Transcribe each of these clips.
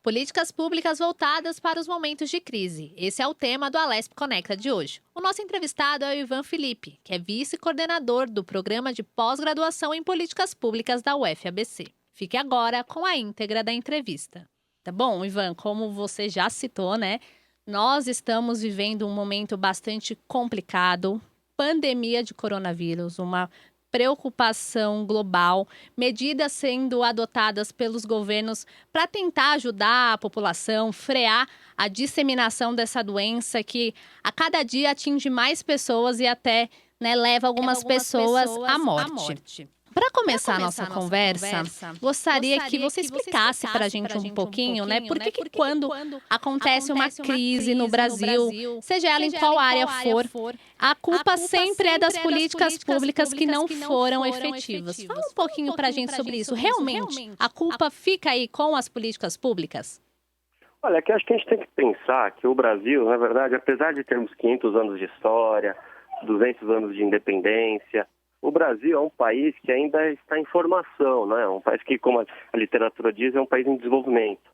Políticas públicas voltadas para os momentos de crise. Esse é o tema do Alesp Conecta de hoje. O nosso entrevistado é o Ivan Felipe, que é vice-coordenador do Programa de Pós-Graduação em Políticas Públicas da UFABC. Fique agora com a íntegra da entrevista. Tá bom, Ivan, como você já citou, né? Nós estamos vivendo um momento bastante complicado, pandemia de coronavírus, uma preocupação global, medidas sendo adotadas pelos governos para tentar ajudar a população, frear a disseminação dessa doença que a cada dia atinge mais pessoas e até leva algumas pessoas à morte. Para começar a nossa conversa, gostaria que você explicasse para a gente um pouquinho, por que quando acontece uma crise no Brasil, seja ela em qual área for, a culpa sempre é das políticas públicas que não foram efetivas. Fala um pouquinho para a gente sobre isso. Realmente, a culpa fica aí com as políticas públicas? Olha, que acho que a gente tem que pensar que o Brasil, na verdade, apesar de termos 500 anos de história, 200 anos de independência, o Brasil é um país que ainda está em formação, né? Um país que, como a literatura diz, é um país em desenvolvimento.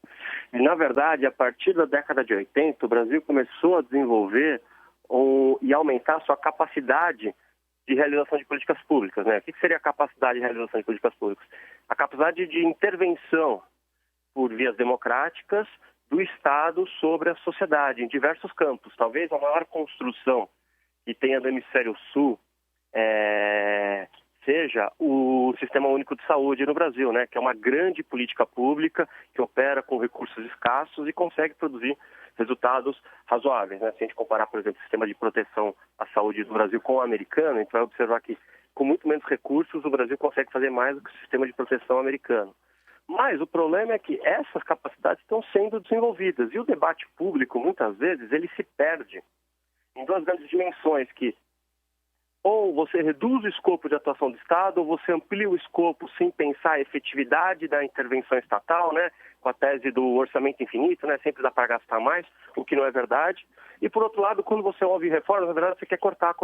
E, na verdade, a partir da década de 80, o Brasil começou a desenvolver e aumentar a sua capacidade de realização de políticas públicas, né? O que seria a capacidade de realização de políticas públicas? A capacidade de intervenção por vias democráticas do Estado sobre a sociedade, em diversos campos. Talvez a maior construção que tenha do Hemisfério Sul seja o Sistema Único de Saúde no Brasil, né? Que é uma grande política pública que opera com recursos escassos e consegue produzir resultados razoáveis, né? Se a gente comparar, por exemplo, o sistema de proteção à saúde do Brasil com o americano, a gente vai observar que com muito menos recursos o Brasil consegue fazer mais do que o sistema de proteção americano. Mas o problema é que essas capacidades estão sendo desenvolvidas e o debate público, muitas vezes, ele se perde em duas grandes dimensões que ou você reduz o escopo de atuação do Estado, ou você amplia o escopo sem pensar a efetividade da intervenção estatal, né? Com a tese do orçamento infinito, né? Sempre dá para gastar mais, o que não é verdade. E, por outro lado, quando você ouve reformas, na verdade, você quer cortar.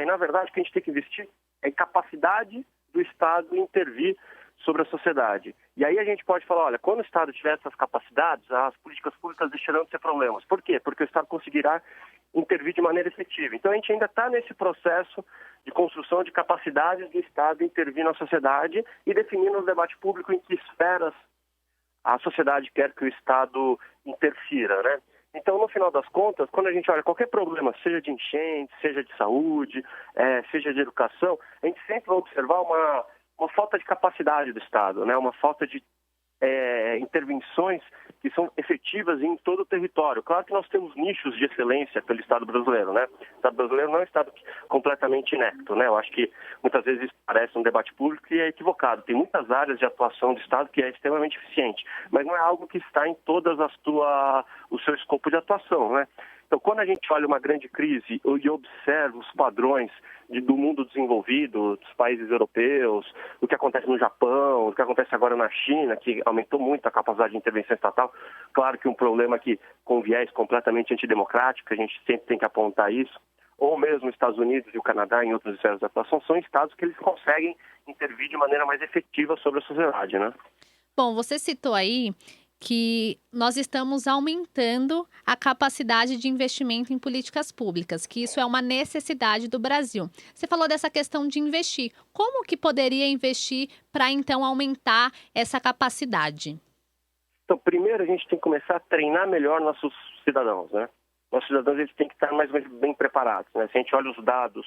E, na verdade, o que a gente tem que investir é em capacidade do Estado intervir sobre a sociedade. E aí a gente pode falar, olha, quando o Estado tiver essas capacidades, as políticas públicas deixarão de ser problemas. Por quê? Porque o Estado conseguirá intervir de maneira efetiva. Então a gente ainda está nesse processo de construção de capacidades do Estado intervir na sociedade e definir no debate público em que esferas a sociedade quer que o Estado interfira, né? Então, no final das contas, quando a gente olha qualquer problema, seja de enchente, seja de saúde, seja de educação, a gente sempre vai observar uma falta de capacidade do Estado, né? Uma falta de intervenções que são efetivas em todo o território. Claro que nós temos nichos de excelência pelo Estado brasileiro, né? O Estado brasileiro não é um Estado completamente inepto, né? Eu acho que muitas vezes isso parece um debate público e é equivocado. Tem muitas áreas de atuação do Estado que é extremamente eficiente, mas não é algo que está em todas o seu escopo de atuação, né? Então, quando a gente olha uma grande crise e observa os padrões do mundo desenvolvido, dos países europeus, o que acontece no Japão, o que acontece agora na China, que aumentou muito a capacidade de intervenção estatal, claro que um problema que com viés completamente antidemocrático, a gente sempre tem que apontar isso, ou mesmo os Estados Unidos e o Canadá em outras esferas de atuação, são estados que eles conseguem intervir de maneira mais efetiva sobre a sociedade, né? Bom, você citou aí que nós estamos aumentando a capacidade de investimento em políticas públicas, que isso é uma necessidade do Brasil. Você falou dessa questão de investir. Como que poderia investir para, então, aumentar essa capacidade? Então, primeiro a gente tem que começar a treinar melhor nossos cidadãos, né? Nossos cidadãos eles têm que estar mais bem preparados, né? Se a gente olha os dados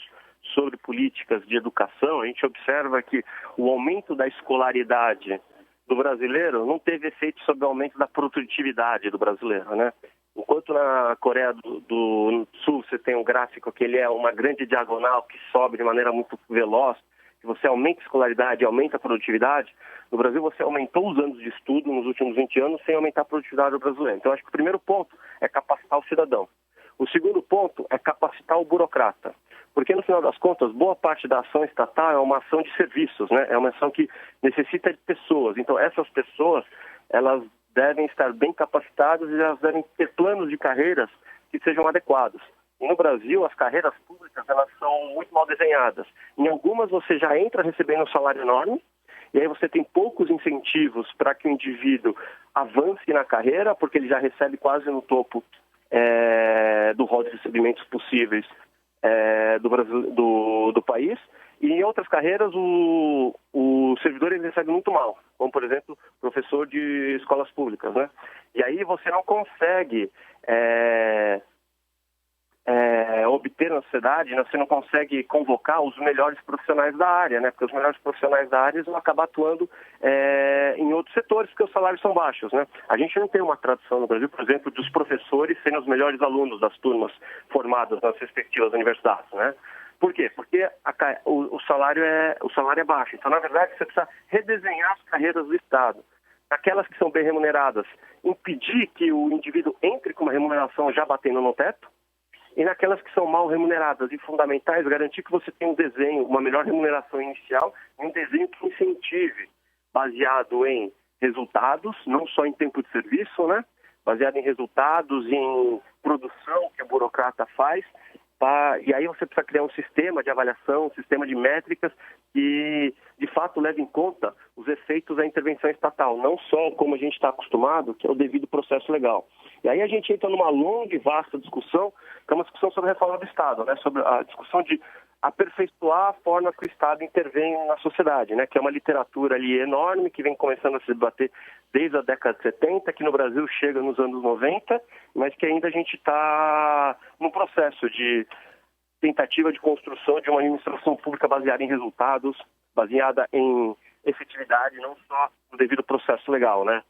sobre políticas de educação, a gente observa que o aumento da escolaridade do brasileiro não teve efeito sobre o aumento da produtividade do brasileiro, né? Enquanto na Coreia do Sul você tem um gráfico que ele é uma grande diagonal que sobe de maneira muito veloz, que você aumenta a escolaridade e aumenta a produtividade, no Brasil você aumentou os anos de estudo nos últimos 20 anos sem aumentar a produtividade do brasileiro. Então acho que o primeiro ponto é capacitar o cidadão. O segundo ponto é capacitar o burocrata. Porque, no final das contas, boa parte da ação estatal é uma ação de serviços, né? É uma ação que necessita de pessoas. Então, essas pessoas, elas devem estar bem capacitadas e elas devem ter planos de carreiras que sejam adequados. E no Brasil, as carreiras públicas, elas são muito mal desenhadas. Em algumas, você já entra recebendo um salário enorme e aí você tem poucos incentivos para que o indivíduo avance na carreira, porque ele já recebe quase no topo do rol de recebimentos possíveis do país, e em outras carreiras o servidor ele recebe muito mal, como por exemplo professor de escolas públicas, né? E aí você não consegue obter na sociedade, né? Você não consegue convocar os melhores profissionais da área, né? Porque os melhores profissionais da área vão acabar atuando em outros setores, porque os salários são baixos, né? A gente não tem uma tradição no Brasil, por exemplo, dos professores serem os melhores alunos das turmas formadas nas respectivas universidades, né? Por quê? Porque o salário é baixo. Então, na verdade, você precisa redesenhar as carreiras do Estado. Aquelas que são bem remuneradas, impedir que o indivíduo entre com uma remuneração já batendo no teto, e naquelas que são mal remuneradas e fundamentais, garantir que você tenha um desenho, uma melhor remuneração inicial, e um desenho que incentive, baseado em resultados, não só em tempo de serviço, né? Baseado em resultados, em produção que o burocrata faz. E aí você precisa criar um sistema de avaliação, um sistema de métricas que, de fato, leve em conta os efeitos da intervenção estatal, não só como a gente está acostumado, que é o devido processo legal. E aí a gente entra numa longa e vasta discussão, que é uma discussão sobre a reforma do Estado, né? Sobre a discussão de aperfeiçoar a forma que o Estado intervém na sociedade, né? Que é uma literatura ali enorme, que vem começando a se debater desde a década de 70, que no Brasil chega nos anos 90, mas que ainda a gente está num processo de tentativa de construção de uma administração pública baseada em resultados, baseada em efetividade, não só no devido processo legal, né?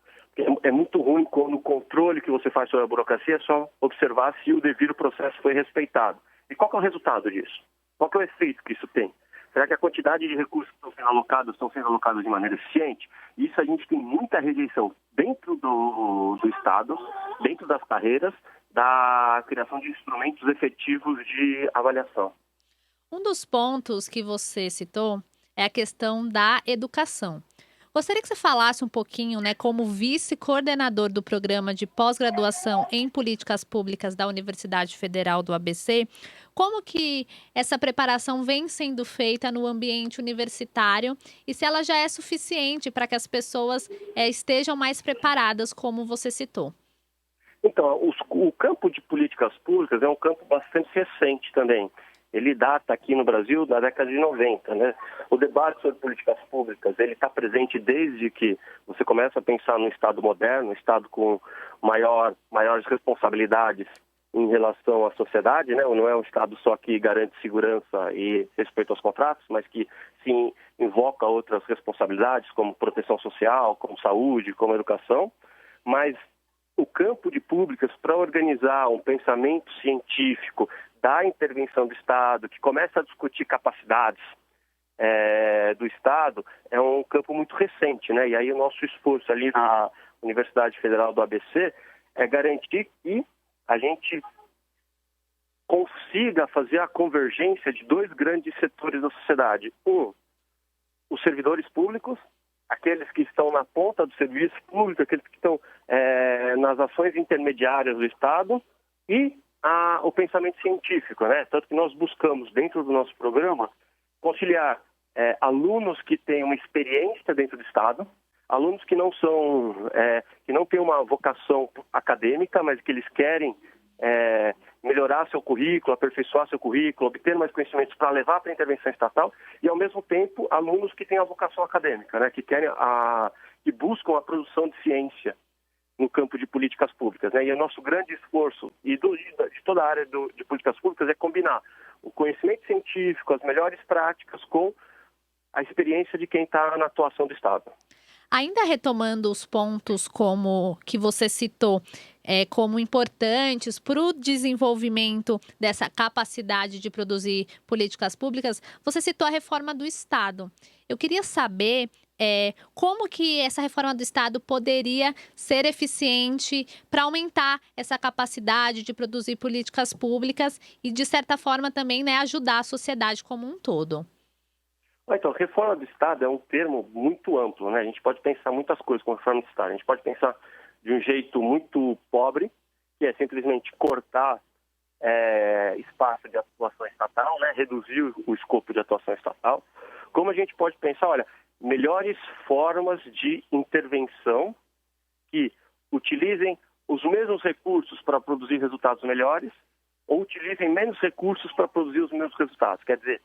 É muito ruim quando o controle que você faz sobre a burocracia é só observar se o devido processo foi respeitado. E qual que é o resultado disso? Qual que é o efeito que isso tem? Será que a quantidade de recursos que estão sendo alocados de maneira eficiente? Isso a gente tem muita rejeição dentro do Estado, dentro das carreiras, da criação de instrumentos efetivos de avaliação. Um dos pontos que você citou é a questão da educação. Gostaria que você falasse um pouquinho, né, como vice-coordenador do programa de pós-graduação em políticas públicas da Universidade Federal do ABC, como que essa preparação vem sendo feita no ambiente universitário e se ela já é suficiente para que as pessoas estejam mais preparadas, como você citou. Então, o campo de políticas públicas é um campo bastante recente também. Ele data aqui no Brasil da década de 90, né? O debate sobre políticas públicas, ele está presente desde que você começa a pensar no Estado moderno, um Estado com maiores responsabilidades em relação à sociedade, né? Não é um Estado só que garante segurança e respeito aos contratos, mas que sim invoca outras responsabilidades, como proteção social, como saúde, como educação. Mas o campo de públicas para organizar um pensamento científico da intervenção do Estado, que começa a discutir capacidades do Estado, é um campo muito recente, né? E aí o nosso esforço ali na Universidade Federal do ABC é garantir que a gente consiga fazer a convergência de dois grandes setores da sociedade. Os servidores públicos, aqueles que estão na ponta do serviço público, aqueles que estão nas ações intermediárias do Estado, e o pensamento científico, né? Tanto que nós buscamos, dentro do nosso programa, conciliar alunos que têm uma experiência dentro do Estado, alunos que não que não têm uma vocação acadêmica, mas que eles querem melhorar seu currículo, aperfeiçoar seu currículo, obter mais conhecimentos para levar para a intervenção estatal, e ao mesmo tempo alunos que têm a vocação acadêmica, né? Que querem que buscam a produção de ciência no campo de políticas públicas, né? E o nosso grande esforço de toda a área de políticas públicas é combinar o conhecimento científico, as melhores práticas com a experiência de quem está na atuação do Estado. Ainda retomando os pontos como que você citou, como importantes para o desenvolvimento dessa capacidade de produzir políticas públicas, você citou a reforma do Estado. Eu queria saber como que essa reforma do Estado poderia ser eficiente para aumentar essa capacidade de produzir políticas públicas e, de certa forma, também, né, ajudar a sociedade como um todo. Então, reforma do Estado é um termo muito amplo, né? A gente pode pensar muitas coisas com reforma do Estado. A gente pode pensar de um jeito muito pobre, que é simplesmente cortar espaço de atuação estatal, né? Reduzir o escopo de atuação estatal. Como a gente pode pensar, olha, melhores formas de intervenção que utilizem os mesmos recursos para produzir resultados melhores ou utilizem menos recursos para produzir os mesmos resultados. Quer dizer,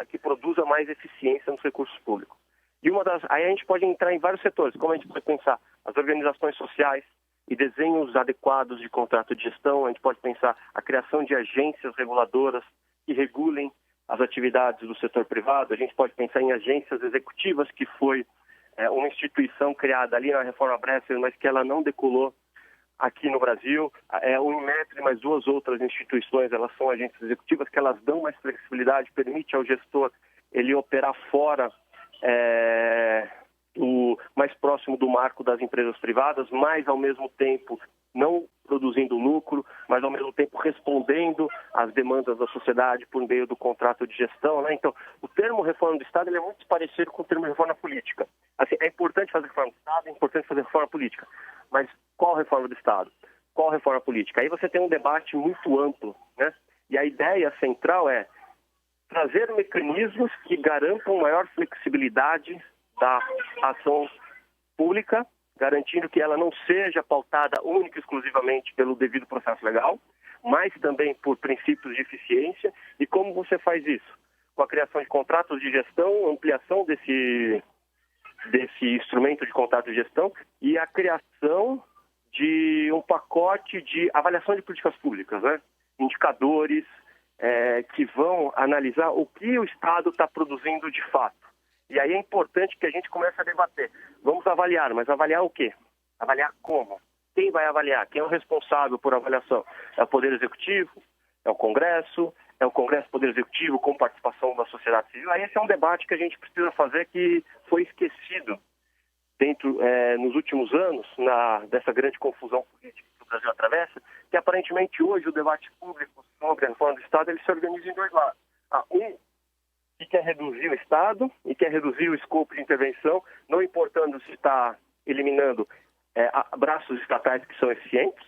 que produza mais eficiência nos recursos públicos. E aí a gente pode entrar em vários setores, como a gente pode pensar as organizações sociais e desenhos adequados de contrato de gestão, a gente pode pensar a criação de agências reguladoras que regulem as atividades do setor privado, a gente pode pensar em agências executivas, que foi uma instituição criada ali na Reforma Bresser, mas que ela não decolou aqui no Brasil. O Inmetro e mais duas outras instituições, elas são agências executivas que elas dão mais flexibilidade, permite ao gestor ele operar fora mais próximo do marco das empresas privadas, mas ao mesmo tempo não produzindo lucro, mas ao mesmo tempo respondendo às demandas da sociedade por meio do contrato de gestão, né? Então, o termo reforma do Estado ele é muito parecido com o termo reforma política. Assim, é importante fazer reforma do Estado, é importante fazer reforma política, mas qual reforma do Estado? Qual reforma política? Aí você tem um debate muito amplo, né? E a ideia central é trazer mecanismos que garantam maior flexibilidade da ação pública, garantindo que ela não seja pautada única e exclusivamente pelo devido processo legal, mas também por princípios de eficiência. E como você faz isso? Com a criação de contratos de gestão, ampliação desse instrumento de contrato de gestão e a criação de um pacote de avaliação de políticas públicas, né? Indicadores que vão analisar o que o Estado está produzindo de fato. E aí é importante que a gente comece a debater. Vamos avaliar, mas avaliar o quê? Avaliar como? Quem vai avaliar? Quem é o responsável por avaliação? É o Poder Executivo? É o Congresso? É o Congresso Poder Executivo com participação da sociedade civil? Aí esse é um debate que a gente precisa fazer que foi esquecido nos últimos anos, dessa grande confusão política que o Brasil atravessa, que aparentemente hoje o debate público sobre a reforma do Estado ele se organiza em dois lados. Que quer reduzir o Estado e quer reduzir o escopo de intervenção, não importando se está eliminando braços estatais que são eficientes.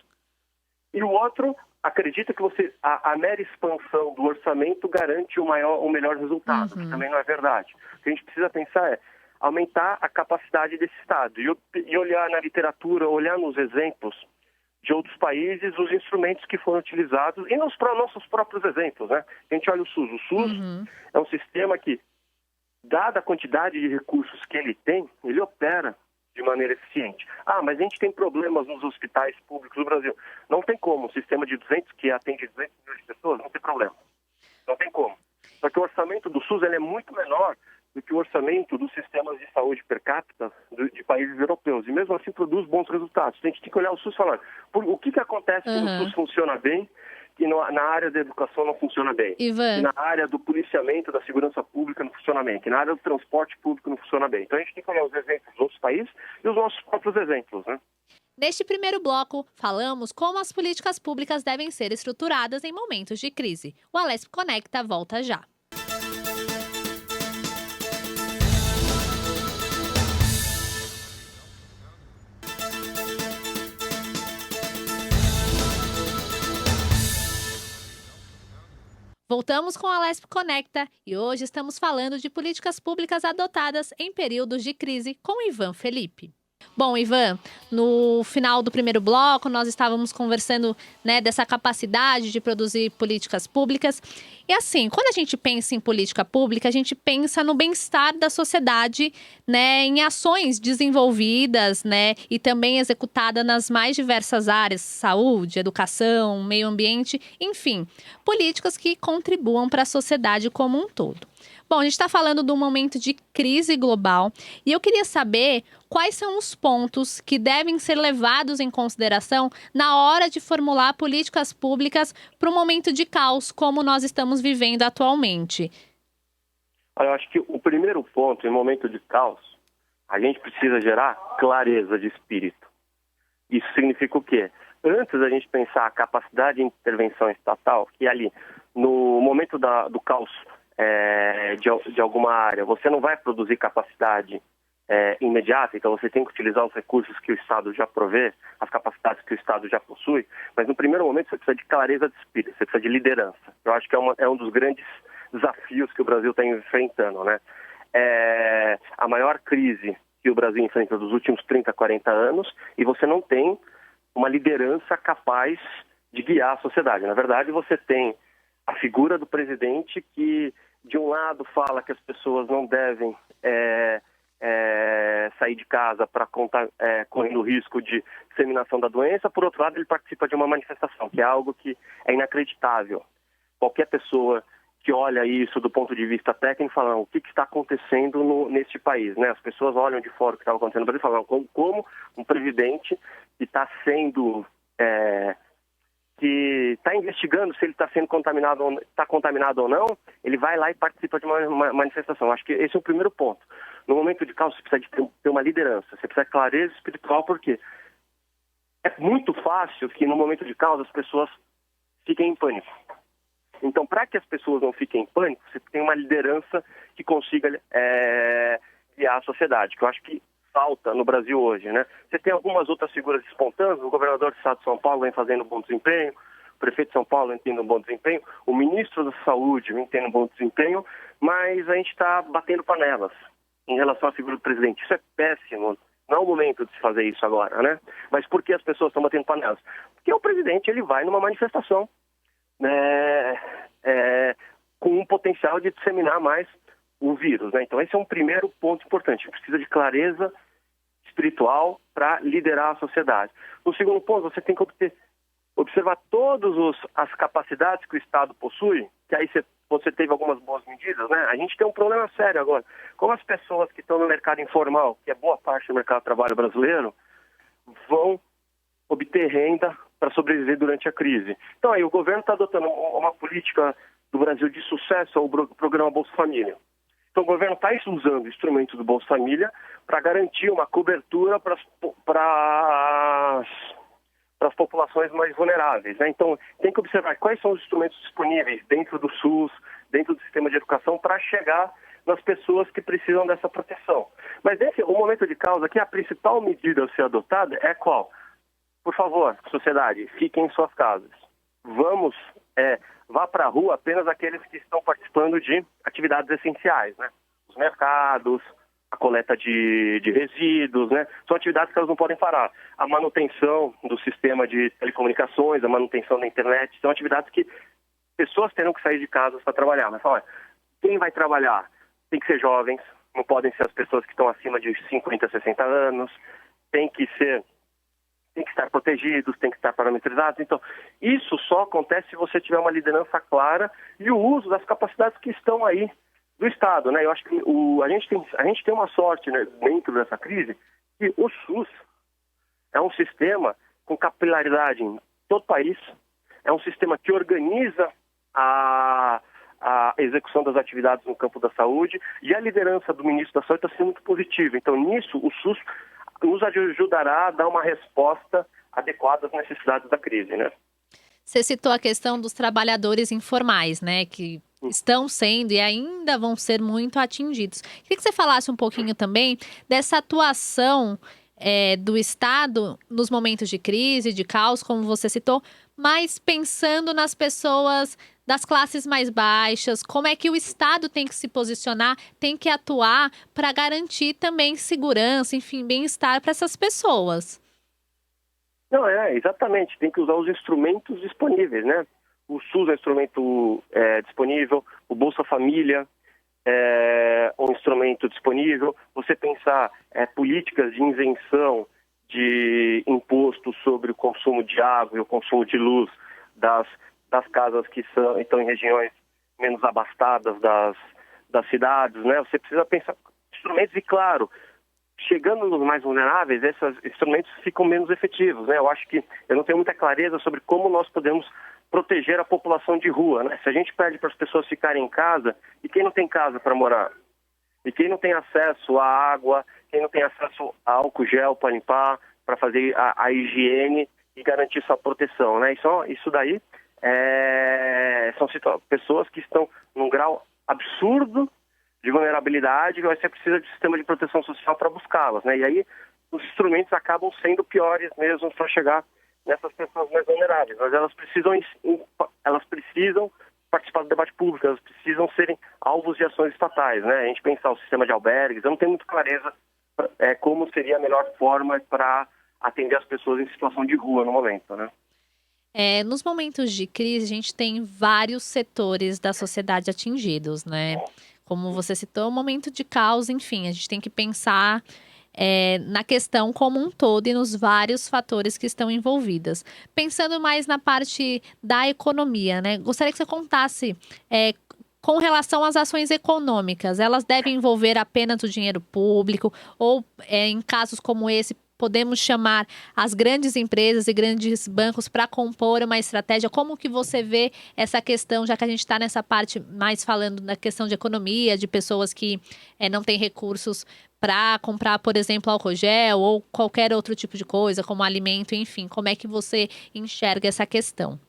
E o outro acredita que a mera expansão do orçamento garante o melhor resultado, que também não é verdade. O que a gente precisa pensar é aumentar a capacidade desse Estado e olhar na literatura, olhar nos exemplos de outros países, os instrumentos que foram utilizados e nos nossos próprios exemplos, né? A gente olha o SUS. O SUS é um sistema que, dada a quantidade de recursos que ele tem, ele opera de maneira eficiente. Mas a gente tem problemas nos hospitais públicos do Brasil. Não tem como. Um sistema de 200 que atende 200 milhões de pessoas, não tem problema. Não tem como. Só que o orçamento do SUS ele é muito menor do que o orçamento dos sistemas de saúde per capita de países europeus. E mesmo assim produz bons resultados. A gente tem que olhar o SUS e falar, o que acontece quando o SUS funciona bem e na área da educação não funciona bem? Ivan. E na área do policiamento, da segurança pública não funciona bem? Que na área do transporte público não funciona bem? Então a gente tem que olhar os exemplos dos outros países e os nossos próprios exemplos, né? Neste primeiro bloco, falamos como as políticas públicas devem ser estruturadas em momentos de crise. O Alesp Conecta volta já. Voltamos com a Alesp Conecta e hoje estamos falando de políticas públicas adotadas em períodos de crise com Ivan Felipe. Bom, Ivan, no final do primeiro bloco nós estávamos conversando, dessa capacidade de produzir políticas públicas. E assim, quando a gente pensa em política pública, a gente pensa no bem-estar da sociedade, em ações desenvolvidas, e também executadas nas mais diversas áreas, saúde, educação, meio ambiente, enfim, políticas que contribuam para a sociedade como um todo. Bom, a gente está falando de um momento de crise global e eu queria saber quais são os pontos que devem ser levados em consideração na hora de formular políticas públicas para um momento de caos como nós estamos vivendo atualmente. Olha, eu acho que o primeiro ponto, em momento de caos, a gente precisa gerar clareza de espírito. Isso significa o quê? Antes da gente pensar a capacidade de intervenção estatal, que ali, no momento do caos, de alguma área, você não vai produzir capacidade imediata, então você tem que utilizar os recursos que o Estado já provê, as capacidades que o Estado já possui, mas no primeiro momento você precisa de clareza de espírito, você precisa de liderança. Eu acho que é um dos grandes desafios que o Brasil está enfrentando, né? a maior crise que o Brasil enfrenta dos últimos 30, 40 anos, e você não tem uma liderança capaz de guiar a sociedade. Na verdade, você tem a figura do presidente que, de um lado, fala que as pessoas não devem sair de casa para correndo o risco de disseminação da doença. Por outro lado, ele participa de uma manifestação, que é algo que é inacreditável. Qualquer pessoa que olha isso do ponto de vista técnico fala, o que está acontecendo neste país, né? As pessoas olham de fora o que estava acontecendo no Brasil e falam, como um presidente que está sendo... que está investigando se ele está sendo contaminado ou não, ele vai lá e participa de uma manifestação. Acho que esse é o primeiro ponto. No momento de caos, você precisa ter uma liderança, você precisa de clareza espiritual, porque é muito fácil que no momento de caos as pessoas fiquem em pânico. Então, para que as pessoas não fiquem em pânico, você tem uma liderança que consiga guiar a sociedade, que eu acho que falta no Brasil hoje, né? Você tem algumas outras figuras espontâneas, o governador do estado de São Paulo vem fazendo um bom desempenho, o prefeito de São Paulo vem tendo um bom desempenho, o ministro da Saúde vem tendo um bom desempenho, mas a gente está batendo panelas em relação à figura do presidente. Isso é péssimo, não é o momento de se fazer isso agora, né? Mas por que as pessoas estão batendo panelas? Porque o presidente ele vai numa manifestação, né, com um potencial de disseminar mais o vírus, né? Então esse é um primeiro ponto importante. Precisa de clareza espiritual para liderar a sociedade. No segundo ponto, você tem que observar todas as capacidades que o Estado possui, que aí você teve algumas boas medidas, né? A gente tem um problema sério agora. Como as pessoas que estão no mercado informal, que é boa parte do mercado de trabalho brasileiro, vão obter renda para sobreviver durante a crise. Então aí o governo está adotando uma política do Brasil de sucesso, o programa Bolsa Família. Então o governo está usando instrumentos do Bolsa Família para garantir uma cobertura para as populações mais vulneráveis, né? Então tem que observar quais são os instrumentos disponíveis dentro do SUS, dentro do sistema de educação, para chegar nas pessoas que precisam dessa proteção. Mas o momento de causa aqui, a principal medida a ser adotada é qual? Por favor, sociedade, fiquem em suas casas. Vá para a rua apenas aqueles que estão participando de atividades essenciais, né? Os mercados, a coleta de resíduos, né? São atividades que elas não podem parar. A manutenção do sistema de telecomunicações, a manutenção da internet, são atividades que pessoas terão que sair de casa para trabalhar. Mas olha, quem vai trabalhar tem que ser jovens, não podem ser as pessoas que estão acima de 50, 60 anos, tem que estar protegidos, tem que estar parametrizados. Então, isso só acontece se você tiver uma liderança clara e o uso das capacidades que estão aí do Estado, né? Eu acho que a gente tem uma sorte, né, dentro dessa crise, que o SUS é um sistema com capilaridade em todo o país, é um sistema que organiza a execução das atividades no campo da saúde, e a liderança do ministro da Saúde está sendo muito positiva. Então, nisso, o SUS nos ajudará a dar uma resposta adequada às necessidades da crise, né? Você citou a questão dos trabalhadores informais, né, que estão sendo e ainda vão ser muito atingidos. Queria que você falasse um pouquinho também dessa atuação do Estado nos momentos de crise, de caos, como você citou, mas pensando nas pessoas das classes mais baixas, como é que o Estado tem que se posicionar, tem que atuar para garantir também segurança, enfim, bem-estar para essas pessoas. Não, exatamente, tem que usar os instrumentos disponíveis, né? O SUS é um instrumento disponível, o Bolsa Família é um instrumento disponível, você pensar políticas de isenção de imposto sobre o consumo de água e o consumo de luz das casas que estão em regiões menos abastadas das cidades, né? Você precisa pensar instrumentos e, claro, chegando nos mais vulneráveis, esses instrumentos ficam menos efetivos, né? Eu acho que eu não tenho muita clareza sobre como nós podemos proteger a população de rua, né? Se a gente pede para as pessoas ficarem em casa, e quem não tem casa para morar? E quem não tem acesso à água, quem não tem acesso a álcool gel para limpar, para fazer a higiene e garantir sua proteção, né? Isso daí são pessoas que estão num grau absurdo de vulnerabilidade, você precisa de sistema de proteção social para buscá-las, né? E aí os instrumentos acabam sendo piores mesmo para chegar nessas pessoas mais vulneráveis, mas elas precisam participar do debate público, elas precisam serem alvos de ações estatais, né? A gente pensar o sistema de albergues, eu não tenho muito clareza como seria a melhor forma para atender as pessoas em situação de rua no momento, né? Nos momentos de crise, a gente tem vários setores da sociedade atingidos, né? Como você citou, um momento de caos, enfim, a gente tem que pensar na questão como um todo e nos vários fatores que estão envolvidos. Pensando mais na parte da economia, né? Gostaria que você contasse com relação às ações econômicas, elas devem envolver apenas o dinheiro público ou, em casos como esse, podemos chamar as grandes empresas e grandes bancos para compor uma estratégia? Como que você vê essa questão, já que a gente está nessa parte mais falando da questão de economia, de pessoas que não têm recursos para comprar, por exemplo, álcool gel ou qualquer outro tipo de coisa, como alimento, enfim. Como é que você enxerga essa questão?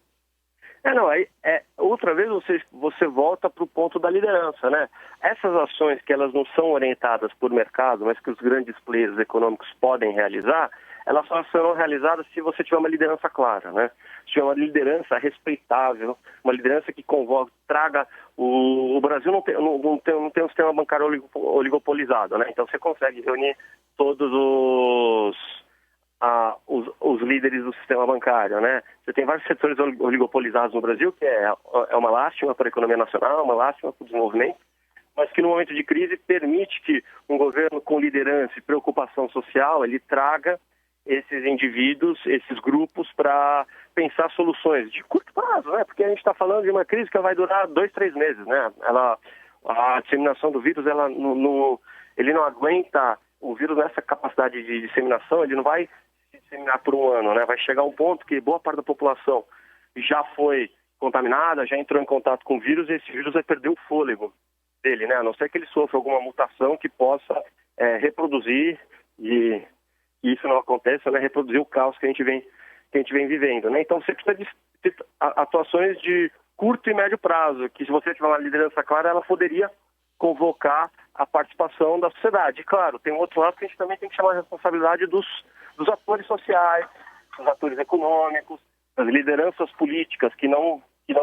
Outra vez você volta para o ponto da liderança, né? Essas ações que elas não são orientadas por mercado, mas que os grandes players econômicos podem realizar, elas só serão realizadas se você tiver uma liderança clara, né? Se tiver uma liderança respeitável, uma liderança que convoque, traga... O Brasil não tem um sistema bancário oligopolizado, né? Então você consegue reunir todos os líderes do sistema bancário, né? Você tem vários setores oligopolizados no Brasil, que é uma lástima para a economia nacional, uma lástima para o desenvolvimento, mas que no momento de crise permite que um governo com liderança e preocupação social, ele traga esses indivíduos, esses grupos, para pensar soluções de curto prazo, né? Porque a gente está falando de uma crise que vai durar 2, 3 meses, né? A disseminação do vírus, ele não aguenta, o vírus nessa capacidade de disseminação, ele não vai se disseminar por um ano, né? Vai chegar um ponto que boa parte da população já foi contaminada, já entrou em contato com o vírus, e esse vírus vai perder o fôlego dele, né? A não ser que ele sofra alguma mutação que possa reproduzir, e isso não acontece, né? Reproduzir o caos que a gente vem vivendo, né? Então você precisa de atuações de curto e médio prazo, que se você tiver uma liderança clara, ela poderia convocar a participação da sociedade. E, claro, tem um outro lado que a gente também tem que chamar a responsabilidade dos atores sociais, dos atores econômicos, das lideranças políticas que não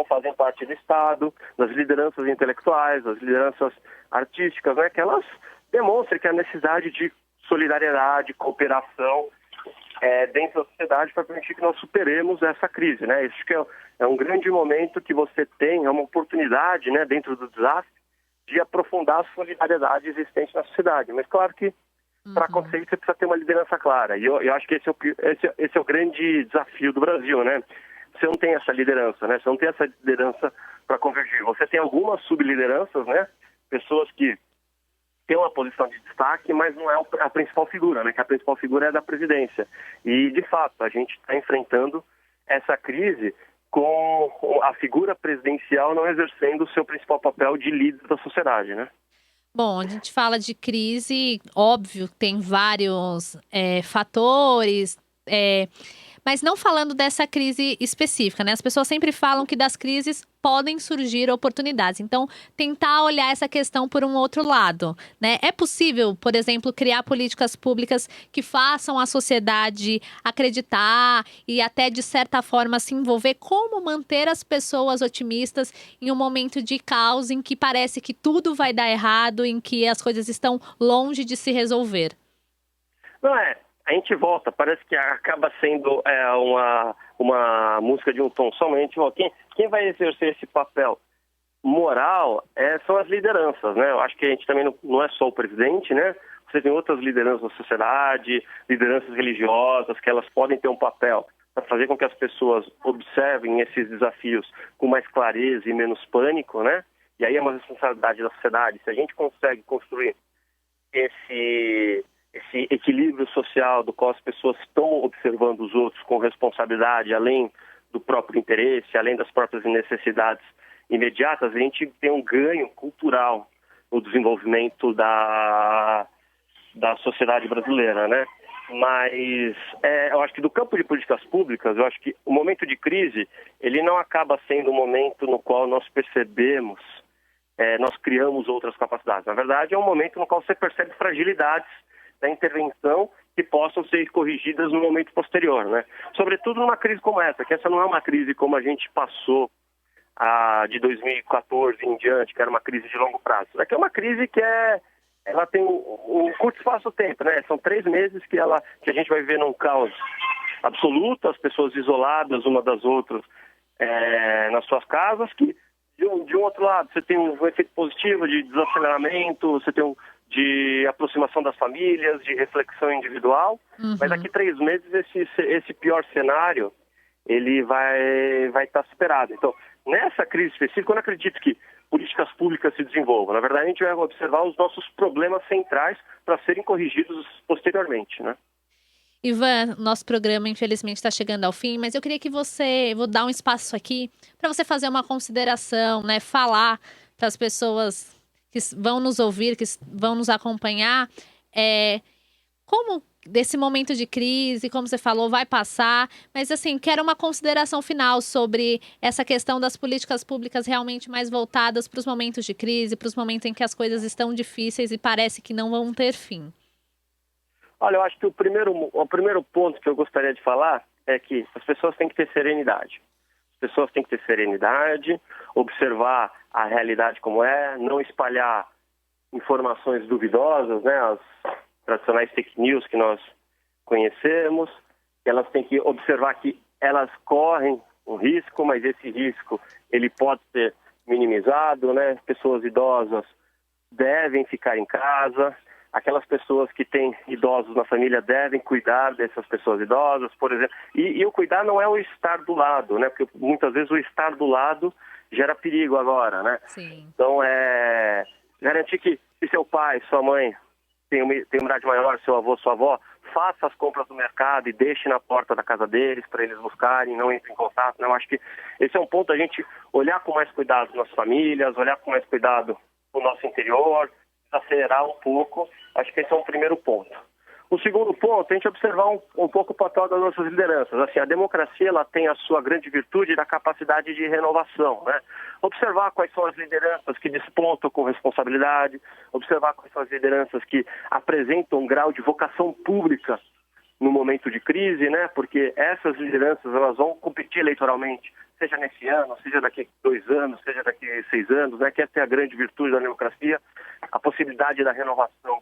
fazem parte do Estado, das lideranças intelectuais, das lideranças artísticas, né? Que elas demonstrem que a necessidade de solidariedade, cooperação dentro da sociedade para permitir que nós superemos essa crise, né? Isso que é um grande momento que você tem, é uma oportunidade, né, dentro do desastre, de aprofundar a solidariedade existente na sociedade. Mas claro que para acontecer isso você precisa ter uma liderança clara. E eu acho que esse é o grande desafio do Brasil, né? Você não tem essa liderança, né? Você não tem essa liderança para convergir. Você tem algumas sublideranças, né? Pessoas que têm uma posição de destaque, mas não é a principal figura, né? Que a principal figura é a da presidência. E, de fato, a gente está enfrentando essa crise com a figura presidencial não exercendo o seu principal papel de líder da sociedade, né? Bom, a gente fala de crise, óbvio, tem vários fatores, mas não falando dessa crise específica, né? As pessoas sempre falam que das crises podem surgir oportunidades. Então, tentar olhar essa questão por um outro lado, né? É possível, por exemplo, criar políticas públicas que façam a sociedade acreditar e até, de certa forma, se envolver. Como manter as pessoas otimistas em um momento de caos em que parece que tudo vai dar errado, em que as coisas estão longe de se resolver? Não a gente volta, parece que acaba sendo uma música de um tom somente. Quem vai exercer esse papel moral são as lideranças, né? Eu acho que a gente também não é só o presidente, né? Você tem outras lideranças da sociedade, lideranças religiosas, que elas podem ter um papel para fazer com que as pessoas observem esses desafios com mais clareza e menos pânico, né? E aí é uma responsabilidade da sociedade. Se a gente consegue construir esse equilíbrio social do qual as pessoas estão observando os outros com responsabilidade, além do próprio interesse, além das próprias necessidades imediatas, a gente tem um ganho cultural no desenvolvimento da sociedade brasileira, né? Mas eu acho que do campo de políticas públicas, eu acho que o momento de crise, ele não acaba sendo um momento no qual nós percebemos, nós criamos outras capacidades. Na verdade, é um momento no qual você percebe fragilidades da intervenção que possam ser corrigidas no momento posterior, né? Sobretudo numa crise como essa, que essa não é uma crise como a gente passou a de 2014 em diante, que era uma crise de longo prazo. Isso aqui é uma crise que ela tem um curto espaço-tempo, né? São 3 meses que a gente vai viver num caos absoluto, as pessoas isoladas uma das outras nas suas casas, que de um outro lado você tem um efeito positivo de desaceleramento, você tem de aproximação das famílias, de reflexão individual, mas daqui 3 meses esse pior cenário ele vai estar superado. Então, nessa crise específica, eu não acredito que políticas públicas se desenvolvam. Na verdade, a gente vai observar os nossos problemas centrais para serem corrigidos posteriormente, né? Ivan, nosso programa infelizmente está chegando ao fim, mas eu queria que vou dar um espaço aqui para você fazer uma consideração, né? Falar para as pessoas que vão nos ouvir, que vão nos acompanhar, como desse momento de crise, como você falou, vai passar, mas assim, quero uma consideração final sobre essa questão das políticas públicas realmente mais voltadas para os momentos de crise, para os momentos em que as coisas estão difíceis e parece que não vão ter fim. Olha, eu acho que o primeiro ponto que eu gostaria de falar é que as pessoas têm que ter serenidade. As pessoas têm que ter serenidade, observar a realidade como é, não espalhar informações duvidosas, né, as tradicionais fake news que nós conhecemos. Elas têm que observar que elas correm um risco, mas esse risco ele pode ser minimizado, né? Pessoas idosas devem ficar em casa. Aquelas pessoas que têm idosos na família devem cuidar dessas pessoas idosas, por exemplo. E o cuidar não é o estar do lado, né? Porque muitas vezes o estar do lado gera perigo agora, né? Sim. Então, garantir que se seu pai, sua mãe tem uma idade maior, seu avô, sua avó, faça as compras no mercado e deixe na porta da casa deles para eles buscarem, não entre em contato. Não, acho que esse é um ponto a gente olhar com mais cuidado nas famílias, olhar com mais cuidado no nosso interior, acelerar um pouco. Acho que esse é um primeiro ponto. O segundo ponto é a gente observar um pouco o papel das nossas lideranças. Assim, a democracia ela tem a sua grande virtude da capacidade de renovação, né? Observar quais são as lideranças que despontam com responsabilidade, observar quais são as lideranças que apresentam um grau de vocação pública no momento de crise, né? Porque essas lideranças elas vão competir eleitoralmente, seja nesse ano, seja daqui a 2 anos, seja daqui a 6 anos, né? Que essa é a grande virtude da democracia, a possibilidade da renovação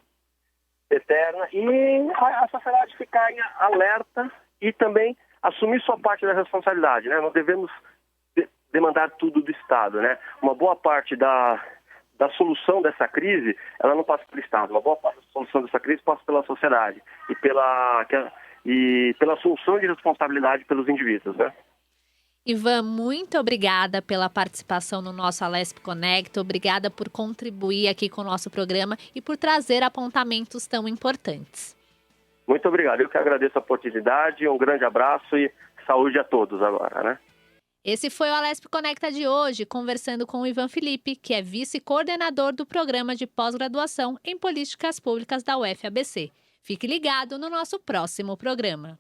eterna e a sociedade ficar em alerta e também assumir sua parte da responsabilidade, né? Não devemos demandar tudo do Estado, né? Uma boa parte da solução dessa crise, ela não passa pelo Estado. Uma boa parte da solução dessa crise passa pela sociedade e pela assunção de responsabilidade pelos indivíduos, né? Ivan, muito obrigada pela participação no nosso Alesp Conecta, obrigada por contribuir aqui com o nosso programa e por trazer apontamentos tão importantes. Muito obrigado, eu que agradeço a oportunidade, um grande abraço e saúde a todos agora, né? Esse foi o Alesp Conecta de hoje, conversando com o Ivan Felipe, que é vice-coordenador do Programa de Pós-Graduação em Políticas Públicas da UFABC. Fique ligado no nosso próximo programa.